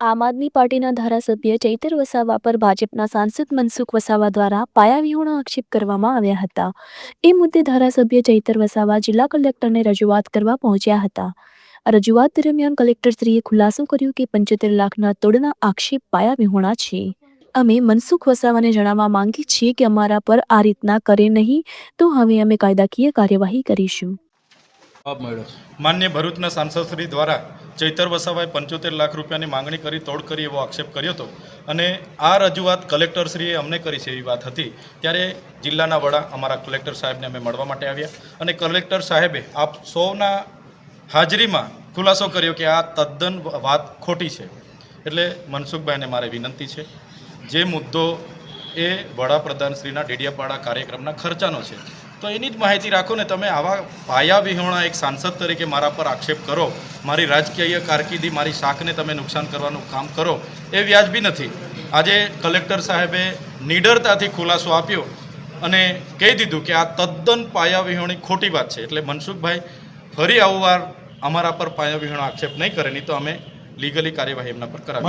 આમ આદમી પાર્ટીના ધારાસભ્ય ચૈતર વસાવા પર ભાજપના સાંસદ મનસુખ વસાવા દ્વારા પાયાવિહોણા આક્ષેપ કરવામાં આવ્યા હતા। એ મુદ્દે ધારાસભ્ય ચૈતર વસાવા જિલ્લા કલેક્ટરને રજૂઆત કરવા પહોંચ્યા હતા। રજૂઆત દરમિયાન કલેક્ટરશ્રીએ ખુલાસો કર્યો કે 75 લાખના તોડના આક્ષેપ પાયાવિહોણા છે। અમે મનસુખ વસાવાને જણાવવા માંગીએ છીએ કે અમારા પર આ રીતના કરે નહીં તો હવે અમે કાયદાકીય કાર્યવાહી કરીશું। માન્ય ભરૂચના સાંસદશ્રી દ્વારા ચૈતર વસાવાએ 75 લાખ રૂપિયાની માંગણી કરી તોડ કરી એવો આક્ષેપ કર્યો હતો અને આ રજૂઆત કલેક્ટરશ્રીએ અમને કરી છે એવી વાત હતી। ત્યારે જિલ્લાના વડા અમારા કલેક્ટર સાહેબને અમે મળવા માટે આવ્યા અને કલેક્ટર સાહેબે આપ સૌના હાજરીમાં ખુલાસો કર્યો કે આ તદ્દન વાત ખોટી છે। એટલે મનસુખભાઈને મારે વિનંતી છે, જે મુદ્દો એ વડાપ્રધાનશ્રીના ડેડિયાપાડા કાર્યક્રમના ખર્ચાનો છે તો એની જ માહિતી રાખો ને। તમે આવા પાયાવિહોણા એક સાંસદ તરીકે મારા પર આક્ષેપ કરો, મારી રાજકીય કારકિર્દી, મારી શાખને તમે નુકસાન કરવાનું કામ કરો, એ વ્યાજબી નથી। આજે કલેક્ટર સાહેબે નિડરતાથી ખુલાસો આપ્યો અને કહી દીધું કે આ તદ્દન પાયાવિહોણી ખોટી વાત છે। એટલે મનસુખભાઈ ફરી આવવાર અમારા પર પાયાવિહોણા આક્ષેપ નહીં કરે, નહીં તો અમે લીગલી કાર્યવાહી એમના પર કરાવીશું।